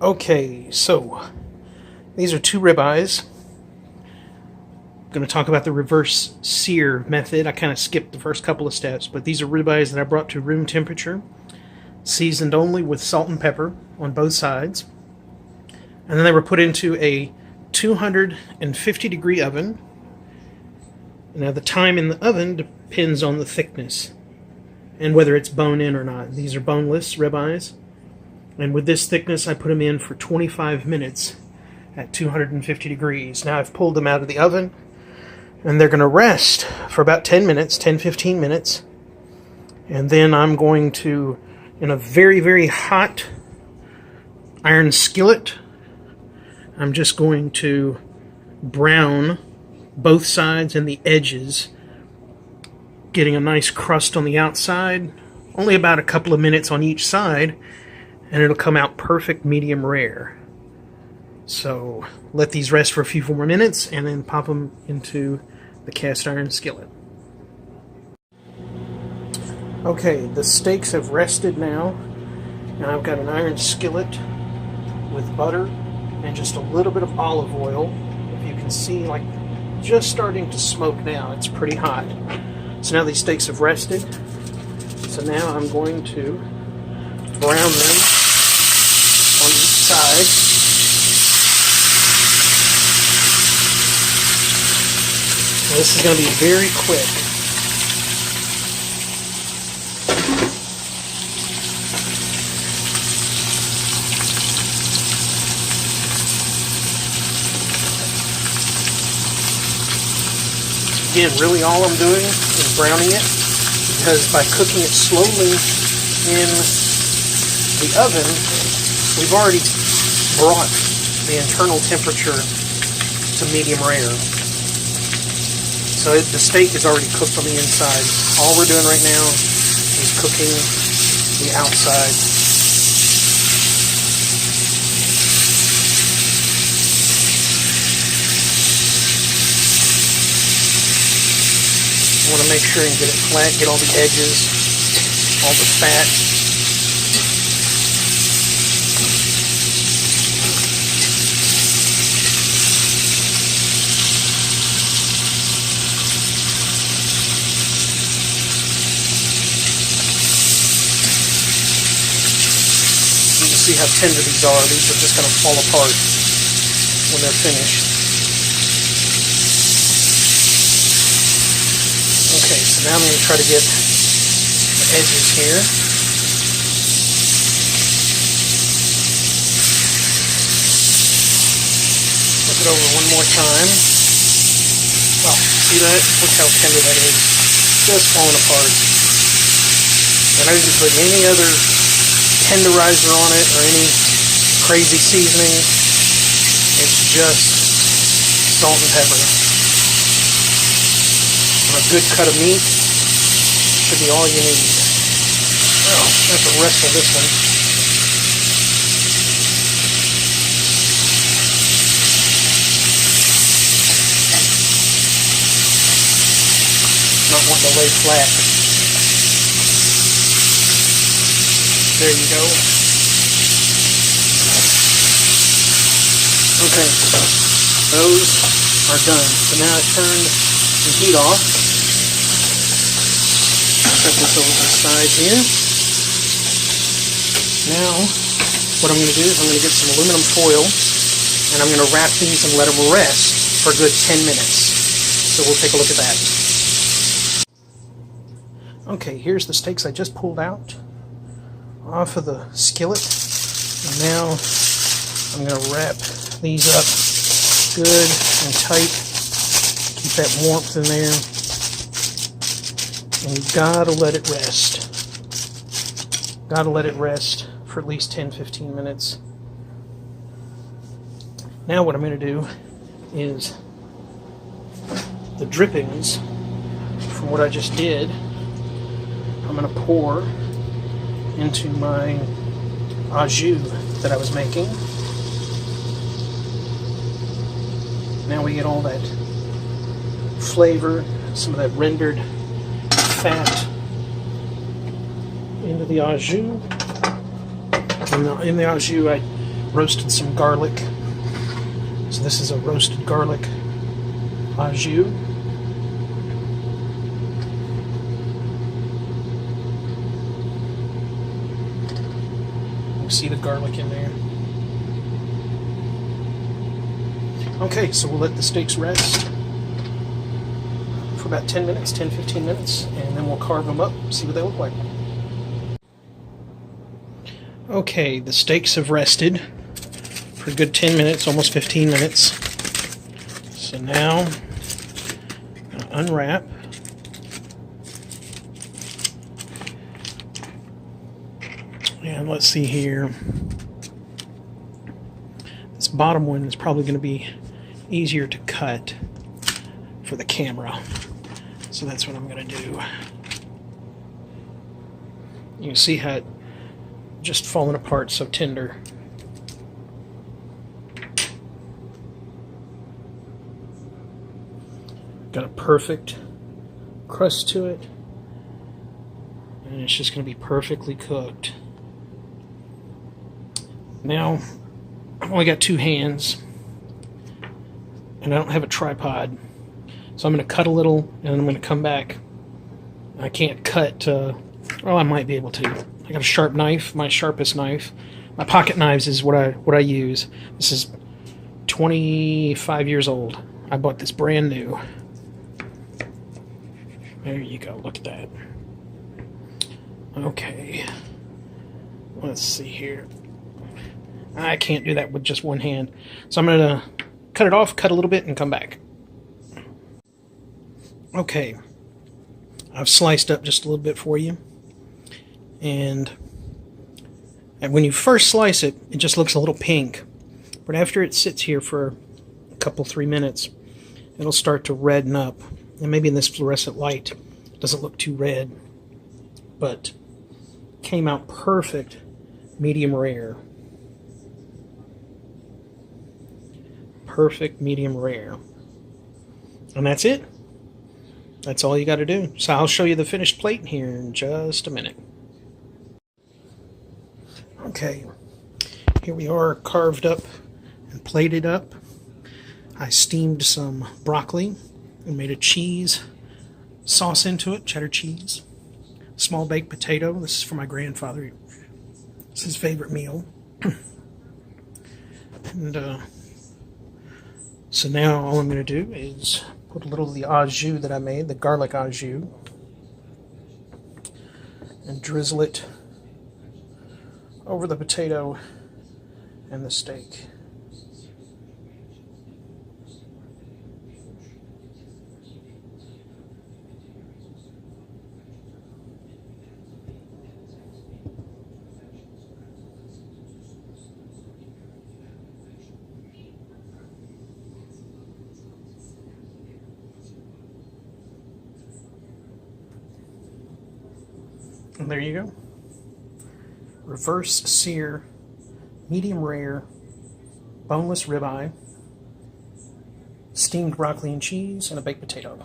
Okay, so these are two ribeyes. I'm going to talk about the reverse sear method. I kind of skipped the first couple of steps, but these are ribeyes that I brought to room temperature, seasoned only with salt and pepper on both sides. And then they were put into a 250 degree oven. Now the time in the oven depends on the thickness and whether it's bone in or not. These are boneless ribeyes. And with this thickness, I put them in for 25 minutes at 250 degrees. Now I've pulled them out of the oven, and they're going to rest for about 10 minutes, 10-15 minutes. And then I'm going to, in a very, very hot iron skillet, I'm just going to brown both sides and the edges, getting a nice crust on the outside, only about a couple of minutes on each side, and it'll come out perfect medium rare. So let these rest for a few more minutes and then pop them into the cast iron skillet. Okay, the steaks have rested now, and I've got an iron skillet with butter and just a little bit of olive oil. If you can see, like, just starting to smoke now. It's pretty hot. So now these steaks have rested. So now I'm going to brown them on each side. Now this is going to be very quick. Again, really all I'm doing is browning it, because by cooking it slowly in the oven, we've already brought the internal temperature to medium rare. So the steak is already cooked on the inside. All we're doing right now is cooking the outside. I want to make sure and get it flat, get all the edges, all the fat. You can see how tender these are. These are just going to fall apart when they're finished. Okay, so now I'm going to try to get the edges here. Flip it over one more time. Wow, see that? Look how tender that is. Just falling apart. And I didn't put any other tenderizer on it or any crazy seasoning. It's just salt and pepper. A good cut of meat should be all you need. Well, that's the rest of this one. Not wanting to lay flat. There you go. Okay, those are done. So now I turned the heat off. Set this over to the side here. Now, what I'm going to do is I'm going to get some aluminum foil, and I'm going to wrap these and let them rest for a good 10 minutes. So we'll take a look at that. Okay, here's the steaks I just pulled out off of the skillet. And now I'm going to wrap these up good and tight. Keep that warmth in there. And you've got to let it rest. Got to let it rest for at least 10-15 minutes. Now what I'm going to do is the drippings from what I just did, I'm going to pour into my au jus that I was making. Now we get all that flavor, some of that rendered fat into the au jus. And in the au jus, I roasted some garlic. So this is a roasted garlic au jus. You see the garlic in there. Okay, so we'll let the steaks rest for about 10 minutes, 10-15 minutes, and then we'll carve them up, see what they look like. Okay, the steaks have rested for a good 10 minutes, almost 15 minutes. So now, I'm gonna unwrap. And let's see here. This bottom one is probably going to be easier to cut for the camera. So that's what I'm going to do. You can see how it just falling apart so tender. Got a perfect crust to it. And it's just going to be perfectly cooked. Now, I've only got 2 hands, and I don't have a tripod, so I'm going to cut a little, and I'm going to come back. I can't cut, well, I might be able to. I got a sharp knife, my sharpest knife. My pocket knives is what I use. This is 25 years old. I bought this brand new. There you go, look at that. Okay, let's see here. I can't do that with just one hand. So I'm going to cut it off, cut a little bit, and come back. Okay. I've sliced up just a little bit for you. And when you first slice it, it just looks a little pink. But after it sits here for a couple, 3 minutes, it'll start to redden up. And maybe in this fluorescent light, it doesn't look too red. But came out perfect, medium rare. Perfect medium rare. And that's it. That's all you got to do. So I'll show you the finished plate here in just a minute. Okay, here we are, carved up and plated up. I steamed some broccoli and made a cheese sauce into it, cheddar cheese. Small baked potato. This is for my grandfather. It's his favorite meal. And so now all I'm going to do is put a little of the au jus that I made, the garlic au jus, and drizzle it over the potato and the steak. And there you go. Reverse sear, medium rare, boneless ribeye, steamed broccoli and cheese, and a baked potato.